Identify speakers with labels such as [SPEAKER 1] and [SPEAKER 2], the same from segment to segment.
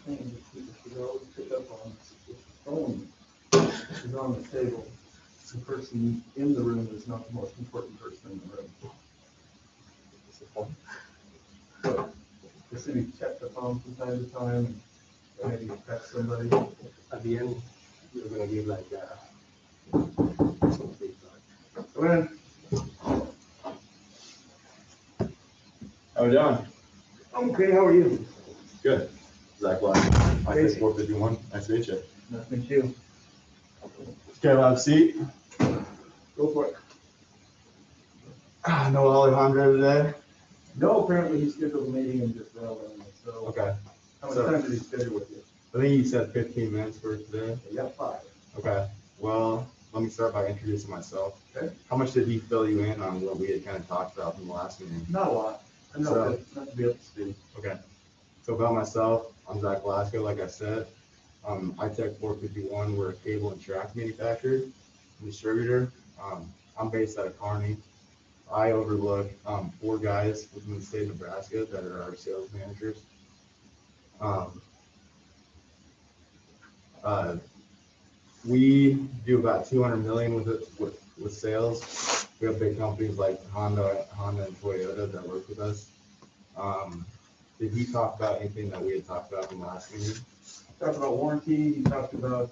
[SPEAKER 1] thing that people should always pick up on. If the phone is on the table, the person in the room is not the most important person in the room. So, just maybe check the phone from time to time, and maybe text somebody.
[SPEAKER 2] At the end, you're gonna give like some feedback.
[SPEAKER 1] Go ahead.
[SPEAKER 3] How are you doing?
[SPEAKER 1] Okay, how are you?
[SPEAKER 3] Good. Zach Blaschko, ITEC 451. Nice to meet you.
[SPEAKER 1] Nice to meet you.
[SPEAKER 3] Okay, we'll have a seat.
[SPEAKER 1] Go for it.
[SPEAKER 3] No Alejandro today?
[SPEAKER 1] No, apparently he scheduled a meeting and just bailed on me, so.
[SPEAKER 3] Okay.
[SPEAKER 1] How much time did he schedule with you?
[SPEAKER 3] I think you said 15 minutes for today.
[SPEAKER 1] Yeah, 5.
[SPEAKER 3] Okay. Well, let me start by introducing myself.
[SPEAKER 1] Okay.
[SPEAKER 3] How much did he fill you in on what we had kind of talked about from the last meeting?
[SPEAKER 1] Not a lot. I know,
[SPEAKER 3] So-
[SPEAKER 1] not to be up to speed.
[SPEAKER 3] Okay. So about myself, I'm Zach Blaschko, like I said. ITEC 451, we're a cable and track manufacturer and distributor. I'm based out of Kearney. I overlook 4 guys within the state of Nebraska that are our sales managers. We do about 200 million with sales. We have big companies like Honda and Toyota that work with us. Did he talk about anything that we had talked about in the last meeting?
[SPEAKER 1] Talked about warranty, he talked about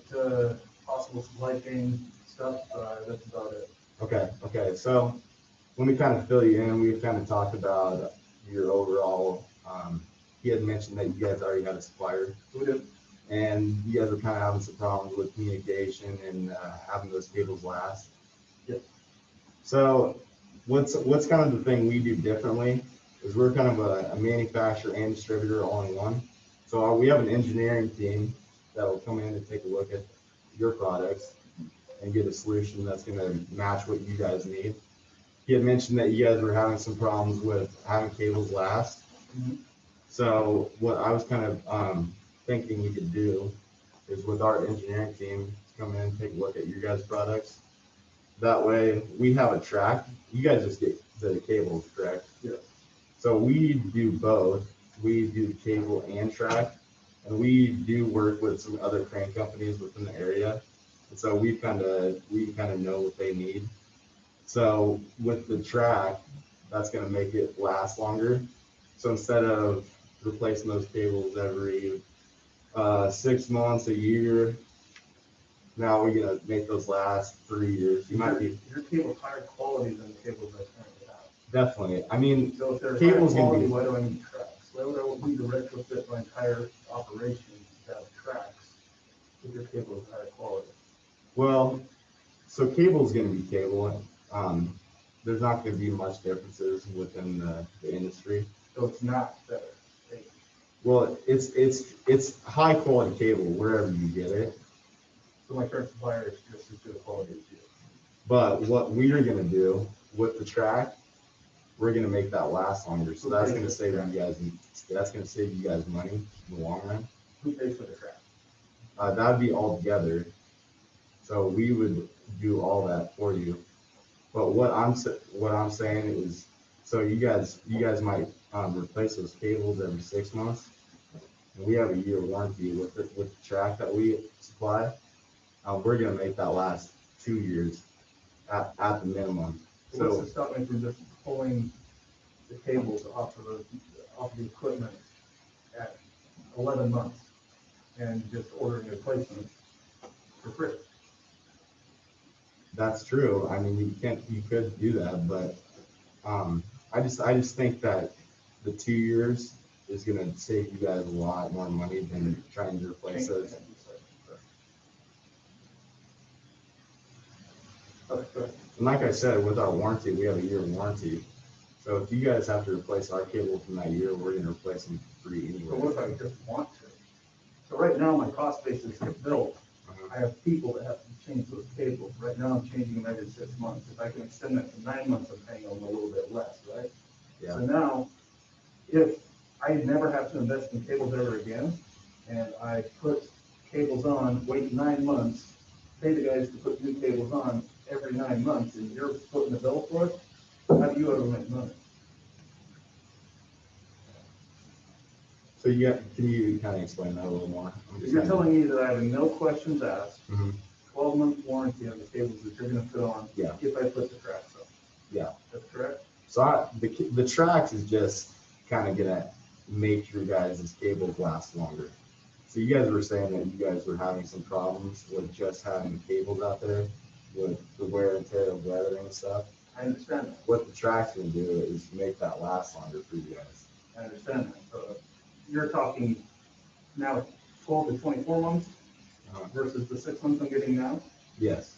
[SPEAKER 1] possible supply chain stuff, that's about it.
[SPEAKER 3] Okay. So let me kind of fill you in. We kind of talked about your overall. He had mentioned that you guys already had a supplier.
[SPEAKER 1] We did.
[SPEAKER 3] And you guys were kind of having some problems with communication and having those cables last.
[SPEAKER 1] Yep.
[SPEAKER 3] So what's kind of the thing we do differently is we're kind of a manufacturer and distributor all in one. So we have an engineering team that will come in and take a look at your products and get a solution that's going to match what you guys need. He had mentioned that you guys were having some problems with having cables last.
[SPEAKER 1] Mm-hmm.
[SPEAKER 3] So what I was kind of thinking we could do is with our engineering team come in and take a look at your guys' products. That way we have a track. You guys just get the cables, correct?
[SPEAKER 1] Yes.
[SPEAKER 3] So we do both. We do cable and track, and we do work with some other crane companies within the area. And so we kind of know what they need. So with the track, that's going to make it last longer. So instead of replacing those cables every 6 months, a year, now we're going to make those last 3 years. You might be
[SPEAKER 1] Your cable's higher quality than the cables I currently have.
[SPEAKER 3] definitely. I mean,
[SPEAKER 1] So if they're higher
[SPEAKER 3] cable's going to
[SPEAKER 1] quality,
[SPEAKER 3] be.
[SPEAKER 1] why do I need tracks? Why would I need to retrofit my entire operation to have tracks if your cable is higher quality?
[SPEAKER 3] Well, so cable's going to be cable. There's not going to be much differences within the industry.
[SPEAKER 1] So it's not better.
[SPEAKER 3] Well, it's high quality cable wherever you get it.
[SPEAKER 1] So my current supplier is just as good a quality as you.
[SPEAKER 3] But what we are going to do with the track, we're going to make that last longer. So that's going to save you guys. That's going to save you guys money in the long run.
[SPEAKER 1] Who pays for the track?
[SPEAKER 3] That'd be all together. So we would do all that for you. But what I'm saying is, so you guys might replace those cables every 6 months. And we have a year warranty with the track that we supply. We're going to make that last 2 years at the minimum.
[SPEAKER 1] So what's
[SPEAKER 3] So
[SPEAKER 1] to stop me from just pulling the cables off of the equipment at 11 months and just ordering replacements for free?
[SPEAKER 3] that's true. I mean, you could do that, but I just think that the 2 years is going to save you guys a lot more money than trying to replace those.
[SPEAKER 1] Okay.
[SPEAKER 3] And like I said, with our warranty, we have a year warranty. So if you guys have to replace our cable from that year, we're going to replace them free
[SPEAKER 1] But what
[SPEAKER 3] anyway.
[SPEAKER 1] if I just want to? So right now, my cost basis is built. I have people that have to change those cables. Right now, I'm changing them every 6 months. If I can extend that to 9 months, I'm paying them a little bit less, right?
[SPEAKER 3] Yeah.
[SPEAKER 1] So now, if I never have to invest in cables ever again, and I put cables on, wait 9 months, pay the guys to put new cables on every 9 months, and you're footing the bill for it, how do you ever make money?
[SPEAKER 3] So can you kind of explain that a little more?
[SPEAKER 1] You're telling me that I have no questions asked,
[SPEAKER 3] Mhm.
[SPEAKER 1] 12-month warranty on the cables that you're gonna put on.
[SPEAKER 3] Yeah.
[SPEAKER 1] If I put the tracks up.
[SPEAKER 3] Yeah.
[SPEAKER 1] That's correct?
[SPEAKER 3] So the tracks is just kind of gonna make your guys' cables last longer. So you guys were saying that you guys were having some problems with just having the cables out there with the wear and tear of weathering and stuff.
[SPEAKER 1] I understand that.
[SPEAKER 3] What the track's gonna do is make that last longer for you guys.
[SPEAKER 1] I understand that. So you're talking now 12 to 24 months versus the 6 months I'm getting now?
[SPEAKER 3] Yes.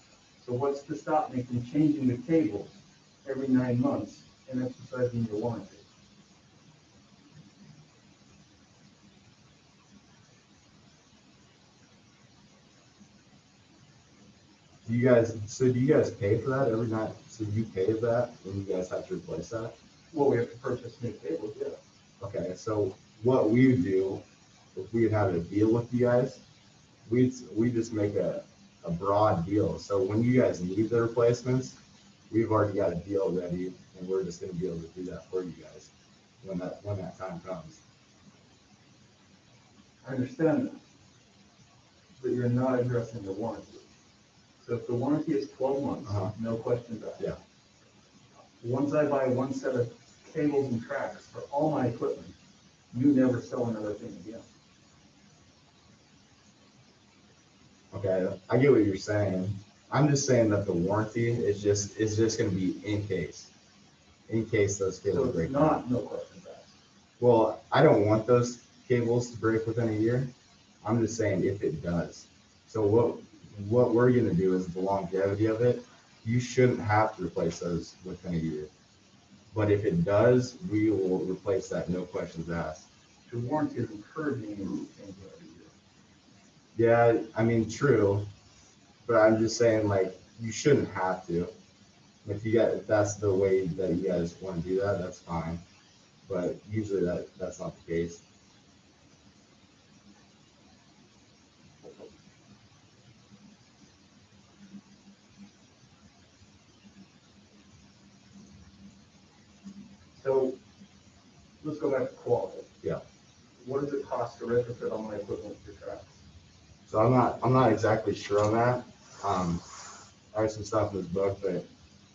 [SPEAKER 1] So what's to stop me from changing the cables every 9 months and exercising your warranty?
[SPEAKER 3] Do you guys pay for that every night? So you pay that and you guys have to replace that?
[SPEAKER 1] Well, we have to purchase new cables, yeah.
[SPEAKER 3] Okay, so what we would do, if we had a deal with you guys, we just make a broad deal. So when you guys need the replacements, we've already got a deal ready, and we're just gonna be able to do that for you guys when that time comes.
[SPEAKER 1] I understand that. But you're not addressing the warranty. So if the warranty is 12 months, no questions asked.
[SPEAKER 3] Yeah.
[SPEAKER 1] Once I buy one set of cables and tracks for all my equipment, you never sell another thing again.
[SPEAKER 3] Okay, I get what you're saying. I'm just saying that the warranty is just gonna be in case those
[SPEAKER 1] So
[SPEAKER 3] cables break.
[SPEAKER 1] it's not no questions asked.
[SPEAKER 3] Well, I don't want those cables to break within a year. I'm just saying if it does. So what we're gonna do is the longevity of it, you shouldn't have to replace those within a year. But if it does, we will replace that, no questions asked.
[SPEAKER 1] The warranty is encouraging you to change it every year.
[SPEAKER 3] Yeah, I mean, true, but I'm just saying, like, you shouldn't have to. If that's the way that you guys want to do that, that's fine. But usually that's not the case.
[SPEAKER 1] So let's go back to quality.
[SPEAKER 3] Yeah.
[SPEAKER 1] What does it cost to retrofit all my equipment with your tracks?
[SPEAKER 3] So I'm not exactly sure on that. I have some stuff in this book, but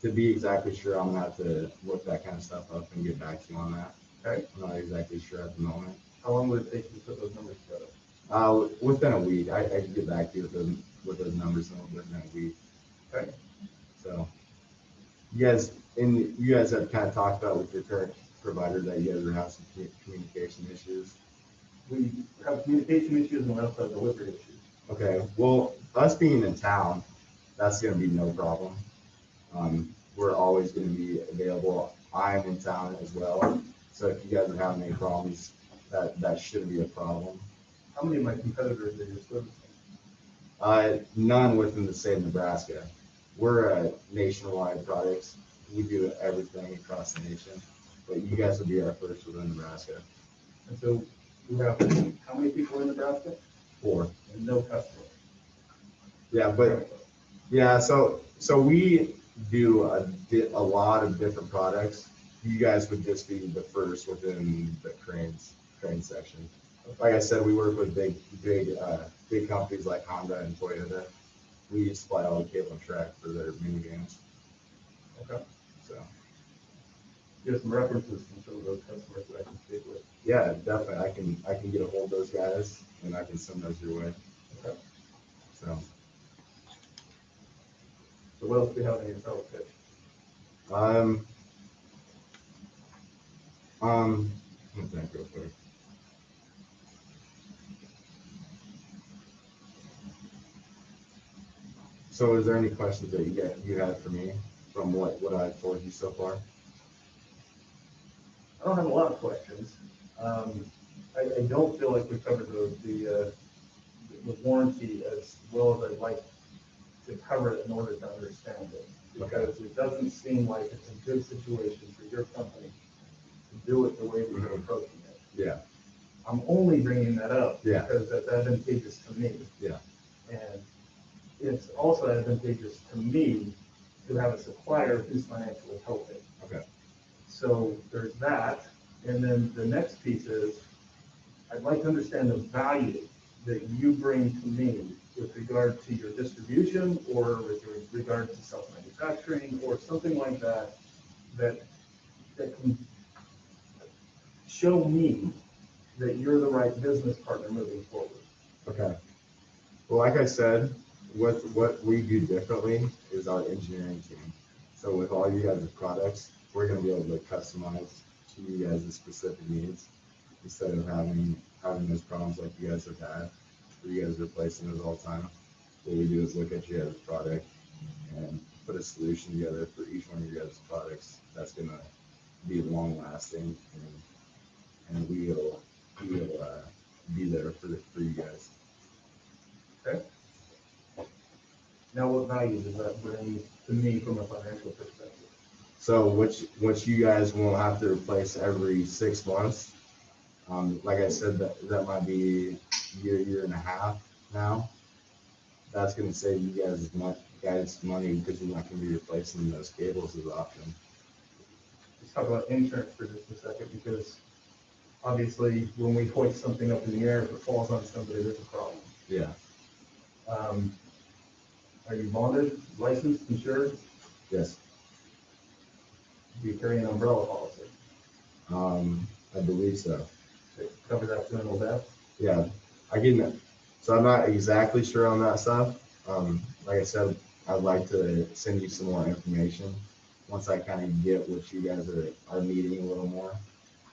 [SPEAKER 3] to be exactly sure, I'm gonna have to look that kind of stuff up and get back to you on that.
[SPEAKER 1] Okay.
[SPEAKER 3] I'm not exactly sure at the moment.
[SPEAKER 1] How long would it take you to put those numbers together?
[SPEAKER 3] Within a week, I can get back to you with those numbers within a week.
[SPEAKER 1] Okay.
[SPEAKER 3] So you guys have kind of talked about with your current provider that you guys are having some communication issues.
[SPEAKER 1] We have communication issues and we also have delivery issues.
[SPEAKER 3] Okay, well, us being in town, that's gonna be no problem. We're always gonna be available. I'm in town as well, so if you guys are having any problems, that shouldn't be a problem.
[SPEAKER 1] How many of my competitors are you servicing?
[SPEAKER 3] None within the state of Nebraska. We're a nationwide products. We do everything across the nation, but you guys will be our first within Nebraska.
[SPEAKER 1] And so you have how many people in Nebraska?
[SPEAKER 3] 4.
[SPEAKER 1] And no customers.
[SPEAKER 3] Yeah, but yeah, so we do a lot of different products. You guys would just be the first within the crane section. Like I said, we work with big companies like Honda and Toyota. We supply all the cable and track for their minivans.
[SPEAKER 1] Okay.
[SPEAKER 3] So
[SPEAKER 1] Give some references from some of those customers that I can speak with.
[SPEAKER 3] yeah, definitely. I can get a hold of those guys and I can send those your way.
[SPEAKER 1] Okay.
[SPEAKER 3] So
[SPEAKER 1] what else do you have in your sales pitch?
[SPEAKER 3] let me think real quick. So is there any questions that you had for me from what I've told you so far?
[SPEAKER 1] I don't have a lot of questions. I don't feel like we covered the warranty as well as I'd like to cover it in order to understand it. Because it doesn't seem like it's a good situation for your company to do it the way that you're approaching it.
[SPEAKER 3] Yeah.
[SPEAKER 1] I'm only bringing that up
[SPEAKER 3] Yeah.
[SPEAKER 1] because that's advantageous to me.
[SPEAKER 3] Yeah.
[SPEAKER 1] And it's also advantageous to me to have a supplier who's financially helping.
[SPEAKER 3] Okay.
[SPEAKER 1] So there's that. And then the next piece is, I'd like to understand the value that you bring to me with regard to your distribution or with regard to self-manufacturing or something like that, that can show me that you're the right business partner moving forward.
[SPEAKER 3] Okay. Well, like I said, what we do differently is our engineering team. So with all you guys' products, we're going to be able to customize to you guys' specific needs instead of having those problems like you guys have had, where you guys are replacing it all the time. What we do is look at your guys' product and put a solution together for each one of your guys' products that's going to be long lasting, and we'll be there for you guys.
[SPEAKER 1] Okay. Now, what value does that bring to me from a financial perspective?
[SPEAKER 3] So which you guys won't have to replace every 6 months. Like I said, that might be year and a half now. That's going to save you guys money because you're not going to be replacing those cables as often.
[SPEAKER 1] Let's talk about insurance for just a second, because obviously when we hoist something up in the air, if it falls on somebody, there's a problem.
[SPEAKER 3] Yeah.
[SPEAKER 1] Are you bonded, licensed, insured?
[SPEAKER 3] Yes.
[SPEAKER 1] Do you carry an umbrella policy?
[SPEAKER 3] I believe so.
[SPEAKER 1] That covers accidental death?
[SPEAKER 3] Yeah. So I'm not exactly sure on that stuff. Like I said, I'd like to send you some more information once I kind of get what you guys are needing a little more,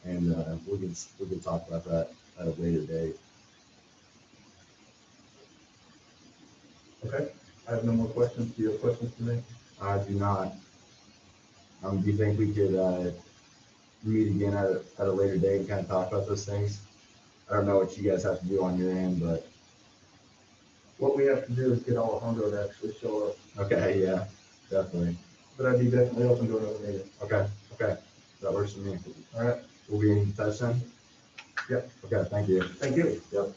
[SPEAKER 3] and we can talk about that at a later date.
[SPEAKER 1] Okay. I have no more questions. Do you have questions for me?
[SPEAKER 3] I do not. Do you think we could meet again at a later date and kind of talk about those things? I don't know what you guys have to do on your end, but
[SPEAKER 1] What we have to do is get Alejandro to actually show up.
[SPEAKER 3] okay, yeah, definitely.
[SPEAKER 1] But I'd be definitely open to another meeting.
[SPEAKER 3] Okay, that works for me.
[SPEAKER 1] All right.
[SPEAKER 3] We'll be in touch then.
[SPEAKER 1] Yep.
[SPEAKER 3] Okay, thank you.
[SPEAKER 1] Thank you.
[SPEAKER 3] Yep.